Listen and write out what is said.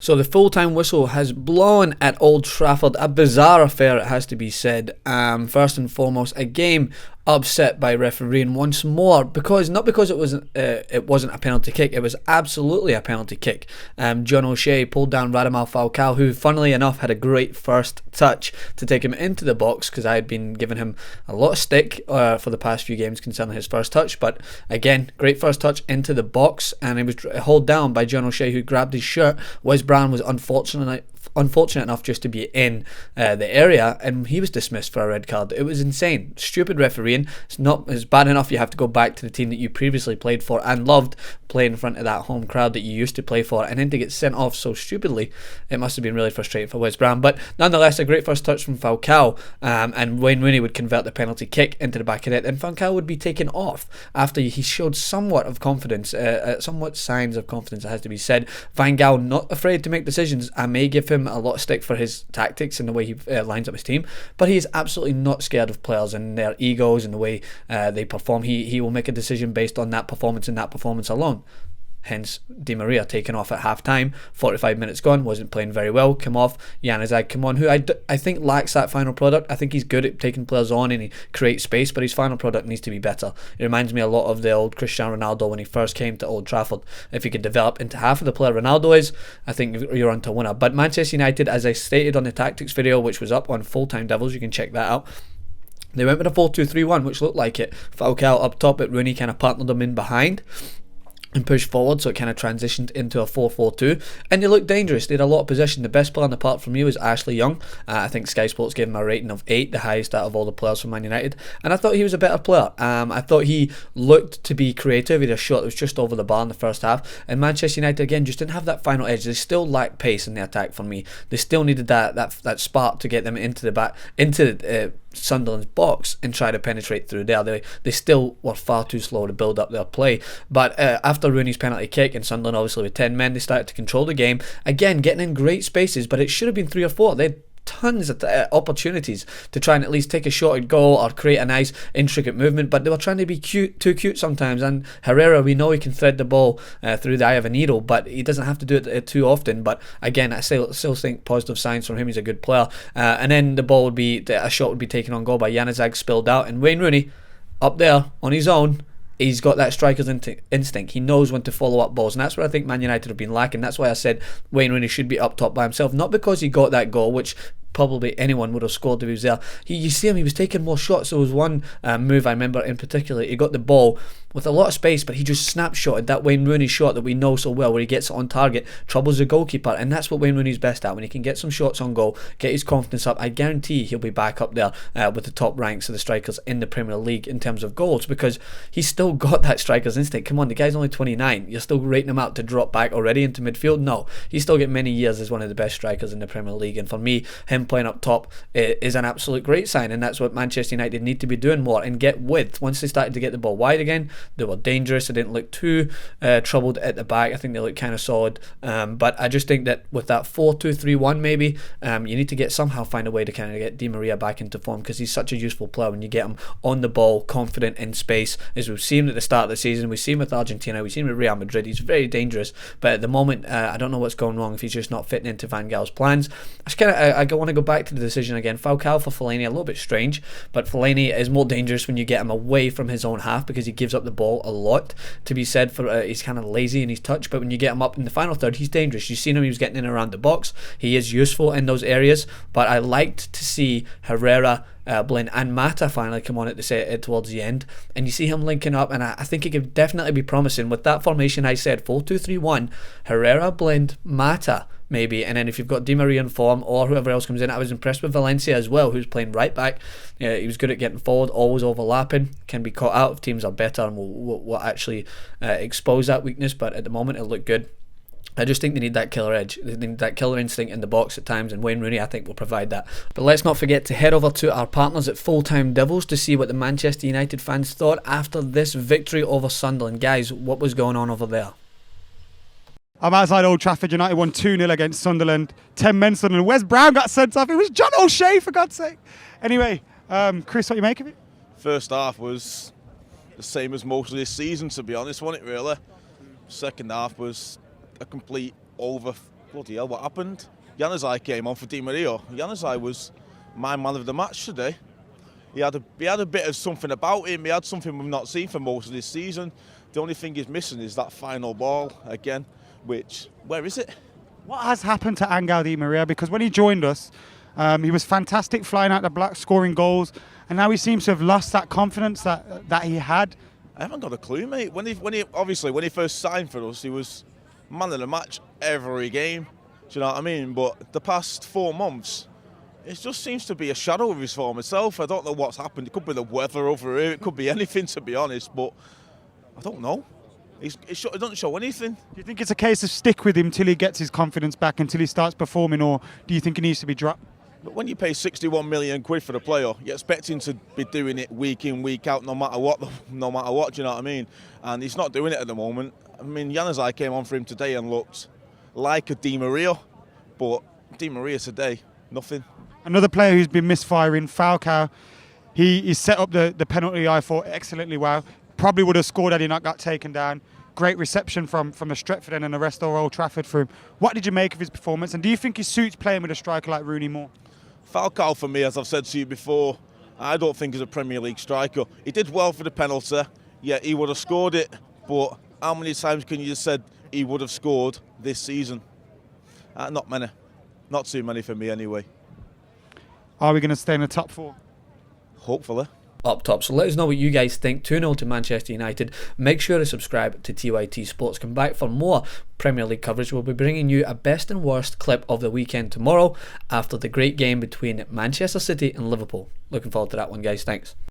So the full-time whistle has blown at Old Trafford. A bizarre affair, it has to be said. First and foremost, a game upset by refereeing once more, because not because it wasn't a penalty kick. It was absolutely a penalty kick. John O'Shea pulled down Radamel Falcao, who funnily enough had a great first touch to take him into the box, because I had been giving him a lot of stick for the past few games concerning his first touch. But again, great first touch into the box, and he was held down by John O'Shea, who grabbed his shirt. Wes Brown was unfortunate enough just to be in the area, and he was dismissed for a red card. It was insane. Stupid refereeing. It's bad enough you have to go back to the team that you previously played for and loved, play in front of that home crowd that you used to play for, and then to get sent off so stupidly. It must have been really frustrating for Wes Brown. But nonetheless, a great first touch from Falcao, and Wayne Rooney would convert the penalty kick into the back of it, and Falcao would be taken off after he showed somewhat of confidence, somewhat signs of confidence, it has to be said. Van Gaal not afraid to make decisions. I may give him a lot of stick for his tactics and the way he lines up his team, but he is absolutely not scared of players and their egos and the way they perform. He will make a decision based on that performance and that performance alone. Hence, Di Maria taken off at half-time, 45 minutes gone, wasn't playing very well, come off. Januzaj come on, who I think lacks that final product. I think he's good at taking players on and he creates space, but his final product needs to be better. It reminds me a lot of the old Cristiano Ronaldo when he first came to Old Trafford. If he could develop into half of the player Ronaldo is, I think you're on to a winner. But Manchester United, as I stated on the tactics video, which was up on Full-Time Devils, you can check that out, they went with a 4-2-3-1, which looked like it. Falcao up top, but Rooney kind of partnered them in behind and pushed forward, so it kind of transitioned into a 4-4-2, and they looked dangerous. They had a lot of possession. The best player on the part from me was Ashley Young. I think Sky Sports gave him a rating of 8, the highest out of all the players from Man United, and I thought he was a better player. I thought he looked to be creative. He had a shot that was just over the bar in the first half, and Manchester United again just didn't have that final edge. They still lacked pace in the attack for me. They still needed that spark to get them into the back, into Sunderland's box and try to penetrate through there. They still were far too slow to build up their play. But after Rooney's penalty kick, and Sunderland obviously with 10 men, they started to control the game. Again, getting in great spaces, but it should have been 3 or 4. They had tons of opportunities to try and at least take a shot at goal or create a nice intricate movement, but they were trying to be too cute sometimes. And Herrera, we know he can thread the ball through the eye of a needle, but he doesn't have to do it too often. But again, I still think positive signs from him. He's a good player. And then a shot would be taken on goal by Januzaj, spilled out, and Wayne Rooney up there on his own. He's got that striker's instinct. He knows when to follow up balls, and that's what I think Man United have been lacking. That's why I said Wayne Rooney should be up top by himself, not because he got that goal, which probably anyone would have scored if he was there. You see him, he was taking more shots. There was one move I remember in particular. He got the ball with a lot of space, but he just snapshotted that Wayne Rooney shot that we know so well, where he gets it on target, troubles the goalkeeper, and that's what Wayne Rooney's best at. When he can get some shots on goal, get his confidence up, I guarantee he'll be back up there with the top ranks of the strikers in the Premier League in terms of goals, because he's still got that striker's instinct. Come on, the guy's only 29. You're still rating him out to drop back already into midfield? No, he's still got many years as one of the best strikers in the Premier League, and for me, him playing up top is an absolute great sign, and that's what Manchester United need to be doing more and get width. Once they started to get the ball wide again, they were dangerous. They didn't look too troubled at the back. I think they looked kind of solid, but I just think that with that 4-2-3-1 maybe, you need to somehow find a way to kind of get Di Maria back into form, because he's such a useful player when you get him on the ball, confident in space, as we've seen at the start of the season. We've seen with Argentina, we've seen with Real Madrid. He's very dangerous, but at the moment I don't know what's going wrong, if he's just not fitting into Van Gaal's plans. I want to go back to the decision again. Falcao for Fellaini, a little bit strange, but Fellaini is more dangerous when you get him away from his own half, because he gives up the ball a lot. To be said for he's kind of lazy in his touch, but when you get him up in the final third, he's dangerous. You've seen him, he was getting in around the box. He is useful in those areas, but I liked to see Herrera, Blind and Mata finally come on towards the end, and you see him linking up, and I think it could definitely be promising with that formation. I said 4-2-3-1, Herrera, Blind, Mata maybe, and then if you've got Di Maria in form or whoever else comes in. I was impressed with Valencia as well, who's playing right back. He was good at getting forward, always overlapping, can be caught out if teams are better, and will actually expose that weakness, but at the moment it looked good. I just think they need that killer edge. They need that killer instinct in the box at times, and Wayne Rooney, I think, will provide that. But let's not forget to head over to our partners at Full-Time Devils to see what the Manchester United fans thought after this victory over Sunderland. Guys, what was going on over there? I'm outside Old Trafford. United won 2-0 against Sunderland. 10 men Sunderland. Wes Brown got sent off. It was John O'Shea, for God's sake. Anyway, Chris, what do you make of it? First half was the same as most of this season, to be honest, wasn't it, really? Second half was a complete bloody hell, what happened? Januzaj came on for Di Maria. Januzaj was my man of the match today. He had a bit of something about him. He had something we've not seen for most of this season. The only thing he's missing is that final ball again, which, where is it? What has happened to Angel Di Maria? Because when he joined us, he was fantastic flying out the black, scoring goals, and now he seems to have lost that confidence that he had. I haven't got a clue, mate. When he first signed for us, he was man of the match every game. Do you know what I mean? But the past 4 months, it just seems to be a shadow of his former self. I don't know what's happened. It could be the weather over here. It could be anything, to be honest. But I don't know. It doesn't show anything. Do you think it's a case of stick with him till he gets his confidence back, until he starts performing, or do you think he needs to be dropped? But when you pay 61 million quid for the player, you expect him to be doing it week in, week out, no matter what. Do you know what I mean? And he's not doing it at the moment. I mean, Januzaj came on for him today and looked like a Di Maria, but Di Maria today, nothing. Another player who's been misfiring, Falcao. He set up the penalty, I thought, excellently well. Probably would have scored had he not got taken down. Great reception from the Stretford end and the rest of Old Trafford for him. What did you make of his performance, and do you think he suits playing with a striker like Rooney more? Falcao, for me, as I've said to you before, I don't think he's a Premier League striker. He did well for the penalty. Yeah, he would have scored it, but how many times can you just said he would have scored this season? Not many. Not too many for me anyway. Are we going to stay in the top 4? Hopefully. Up top. So let us know what you guys think. 2-0 to Manchester United. Make sure to subscribe to TYT Sports. Come back for more Premier League coverage. We'll be bringing you a best and worst clip of the weekend tomorrow after the great game between Manchester City and Liverpool. Looking forward to that one, guys. Thanks.